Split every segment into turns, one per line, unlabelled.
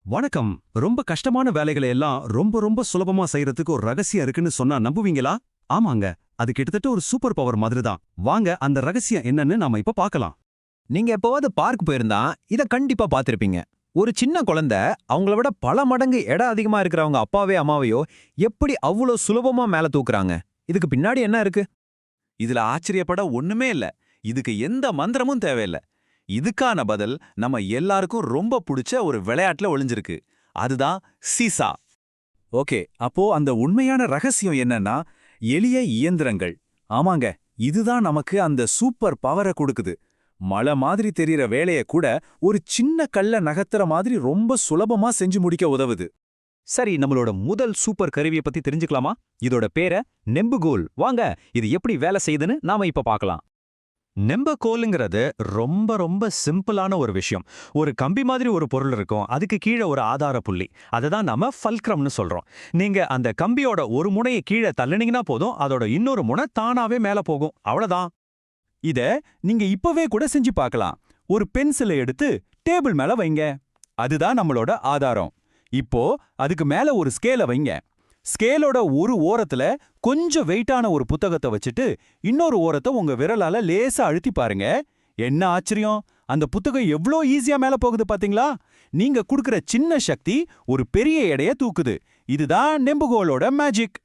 வணக்கம். ரொம்ப கஷ்டமான வேலைகளை எல்லாம் ரொம்ப ரொம்ப சுலபமா செய்யறதுக்கு ஒரு ரகசியம் இருக்குன்னு சொன்னா நம்புவீங்களா? ஆமாங்க, அது கிட்டத்தட்ட ஒரு சூப்பர் பவர் மாதிரி தான். வாங்க அந்த ரகசியம் என்னன்னு நாம இப்ப பார்க்கலாம்.
நீங்க எப்போவாவது பார்க் போயிருந்தா இத கண்டிப்பா பார்த்திருப்பீங்க. ஒரு சின்ன குழந்தை அவங்கள விட பல மடங்கு எடை அதிகமா இருக்கிறவங்க அப்பாவே அம்மாவையோ எப்படி அவ்வளோ சுலபமா மேல தூக்குறாங்க? இதுக்கு பின்னாடி என்ன இருக்கு?
இதுல ஆச்சரியப்பட ஒண்ணுமே இல்ல. இதுக்கு எந்த மந்திரமும் தேவையில்ல. இதுக்கான பதில் நம்ம எல்லாருக்கும் ரொம்ப பிடிச்ச ஒரு விளையாட்டுல ஒளிஞ்சிருக்கு. அதுதான் சீசா.
ஓகே, அப்போ அந்த உண்மையான ரகசியம் என்னன்னா எளிய இயந்திரங்கள். ஆமாங்க, இதுதான் நமக்கு அந்த சூப்பர் பவரை கொடுக்குது. மலை மாதிரி தெரியற வேலைய கூட ஒரு சின்ன கல்ல நகர்த்துற மாதிரி ரொம்ப சுலபமா செஞ்சு முடிக்க உதவுது.
சரி, நம்மளோட முதல் சூப்பர் கருவியை பத்தி தெரிஞ்சுக்கலாமா? இதோட பேரை நெம்புகோல். வாங்க, இது எப்படி வேலை செய்யுதுன்னு நாம இப்ப பார்க்கலாம்.
நெம்புகோலுங்கிறது ரொம்ப ரொம்ப சிம்பிளான ஒரு விஷயம். ஒரு கம்பி மாதிரி ஒரு பொருள் இருக்கும், அதுக்கு கீழே ஒரு ஆதார புள்ளி. அதுதான் நாம ஃபல்க்ரம்னு சொல்றோம். நீங்க அந்த கம்பியோட ஒரு முனையை கீழே தள்ளுனீங்கன்னா போதும், அதோட இன்னொரு முனை தானாவே மேல போகும். அவ்வளவுதான்.
இத நீங்க இப்பவே கூட செஞ்சு பார்க்கலாம். ஒரு பென்சிலை எடுத்து டேபிள் மேல வைங்க. அதுதான் நம்மளோட ஆதாரம். இப்போ அதுக்கு மேல ஒரு ஸ்கேலை வைங்க. ஸ்கேலோட ஒரு ஓரத்துல கொஞ்சம் வெயிட்டான ஒரு புத்தகத்தை வச்சுட்டு இன்னொரு ஓரத்தை உங்க விரலால லேசா அழுத்தி பாருங்க. என்ன ஆச்சரியம்! அந்த புத்தகம் எவ்ளோ ஈஸியா மேல போகுது பாத்தீங்களா? நீங்க குடுக்கிற சின்ன சக்தி ஒரு பெரிய எடைய தூக்குது. இதுதான் நெம்புகோலோட மேஜிக்.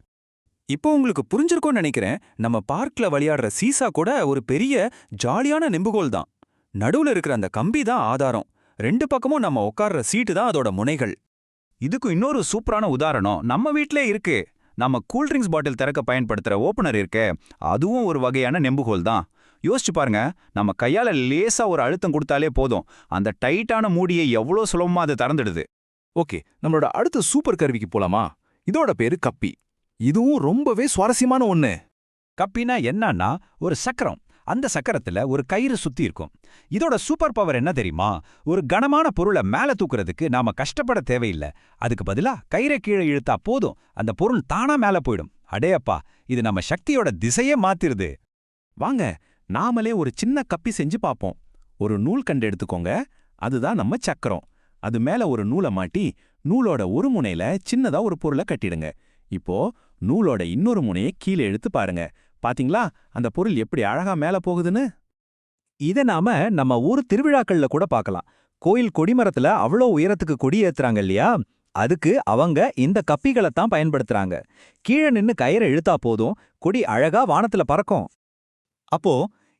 இப்போ உங்களுக்கு புரிஞ்சிருக்கும்னு நினைக்கிறேன். நம்ம பார்க்ல விளையாடுற சீசா கூட ஒரு பெரிய ஜாலியான நெம்புகோல் தான். நடுவுல இருக்கிற அந்த கம்பி தான் ஆதாரம். ரெண்டு பக்கமும் நம்ம உட்கார்ற சீட்டு தான் அதோட முனைகள். இதுக்கு இன்னொரு சூப்பரான உதாரணம் நம்ம வீட்டிலே இருக்கு. நம்ம கூல்ட்ரிங்க்ஸ் பாட்டில் திறக்க பயன்படுத்துற ஓபனர் இருக்கே, அதுவும் ஒரு வகையான நெம்புகோல் தான். யோசிச்சு பாருங்க, நம்ம கையால லேசா ஒரு அழுத்தம் கொடுத்தாலே போதும், அந்த டைட்டான மூடியை எவ்வளோ சுலபமா அது திறந்துடுது. ஓகே, நம்மளோட அடுத்த சூப்பர் கருவிக்கு போலாமா? இதோட பேரு கப்பி. இதுவும் ரொம்பவே சுவாரஸ்யமான ஒண்ணு.
கப்பினா என்னன்னா ஒரு சக்கரம். அந்த சக்கரத்துல ஒரு கயிறு சுத்தி இருக்கும். இதோட சூப்பர் பவர் என்ன தெரியுமா? ஒரு கனமான பொருளை மேல தூக்குறதுக்கு நாம கஷ்டப்பட தேவையில்லை. அதுக்கு பதிலா கயிறை கீழே இழுத்தா போதும், அந்த பொருள் தானா மேல போயிடும். அடேயப்பா, இது நம்ம சக்தியோட திசையே மாத்திருது.
வாங்க, நாமளே ஒரு சின்ன கப்பி செஞ்சு பார்ப்போம். ஒரு நூல் கண்டு எடுத்துக்கோங்க. அதுதான் நம்ம சக்கரம். அது மேல ஒரு நூலை மாட்டி நூலோட ஒரு முனையில சின்னதா ஒரு பொருளை கட்டிடுங்க. இப்போ நூலோட இன்னொரு முனையை கீழே இழுத்து பாருங்க. பாத்தீங்களா அந்த பொருள் எப்படி அழகா மேல போகுதுன்னு?
இதை நாம நம்ம ஊர் திருவிழாக்கள்ல கூட பார்க்கலாம். கோயில் கொடிமரத்துல அவ்வளோ உயரத்துக்கு கொடி ஏத்துறாங்க இல்லையா? அதுக்கு அவங்க இந்த கப்பிகளை தான் பயன்படுத்துறாங்க. கீழே நின்னு கயிறை இழுத்தா போதும், கொடி அழகா வானத்துல பறக்கும்.
அப்போ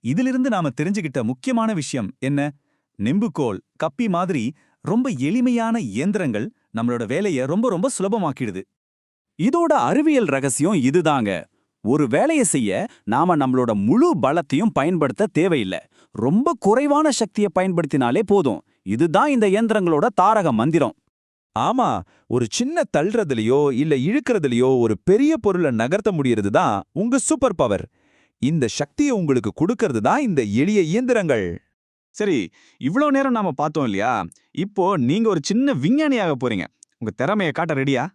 இதிலிருந்து நாம தெரிஞ்சுக்கிட்ட முக்கியமான விஷயம் என்ன? நெம்புகோல், கப்பி மாதிரி ரொம்ப எளிமையான இயந்திரங்கள் நம்மளோட வேலையை ரொம்ப ரொம்ப சுலபமாக்கிடுது. இதோட அறிவியல் ரகசியம் இதுதாங்க. ஒரு வேலையை செய்ய நாம நம்மளோட முழு பலத்தையும் பயன்படுத்த தேவையில்லை. ரொம்ப குறைவான சக்தியை பயன்படுத்தினாலே போதும். இதுதான் இந்த இயந்திரங்களோட தாரக மந்திரம். ஆமா, ஒரு சின்ன தள்ளுறதுலயோ இல்ல இழுக்கிறதுலயோ ஒரு பெரிய பொருளை நகர்த்த முடியறது தான் உங்க சூப்பர் பவர். இந்த சக்தியை உங்களுக்கு கொடுக்கறது தான் இந்த எளிய இயந்திரங்கள். சரி, இவ்ளோ நேரம் நாம பார்த்தோம் இல்லையா? இப்போ நீங்க ஒரு சின்ன விஞ்ஞானியாக போறீங்க. உங்க திறமையை காட்ட ரெடியா?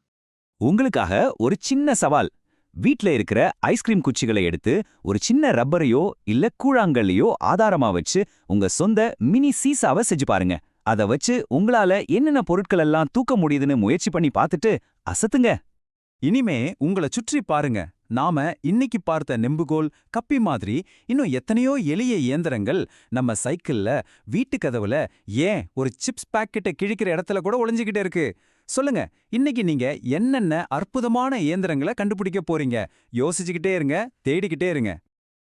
உங்களுக்காக ஒரு சின்ன சவால். வீட்ல இருக்கிற ஐஸ்கிரீம் குச்சிகளை எடுத்து ஒரு சின்ன ரப்பரையோ இல்ல கூழாங்கல்லையோ ஆதாரமா வச்சு உங்க சொந்த மினி சீசாவை செஞ்சு பாருங்க. அத வச்சு உங்களால என்னென்ன பொருட்கள் எல்லாம் தூக்க முடியுதுன்னு முயற்சி பண்ணி பார்த்துட்டு அசத்துங்க.
இனிமே உங்களை சுற்றி பாருங்க. நாம இன்னைக்கு பார்த்த நெம்புகோல், கப்பி மாதிரி இன்னும் எத்தனையோ எளிய இயந்திரங்கள் நம்ம சைக்கிள்ல, வீட்டு கதவுல, ஏன் ஒரு சிப்ஸ் பாக்கெட்டை கிழிக்கிற இடத்துல கூட ஒளிஞ்சுக்கிட்டே இருக்கு. சொல்லுங்க, இன்னைக்கு நீங்க என்னென்ன அற்புதமான இயந்திரங்களை கண்டுபிடிக்க போறீங்க? யோசிச்சுக்கிட்டே இருங்க, தேடிக்கிட்டே இருங்க.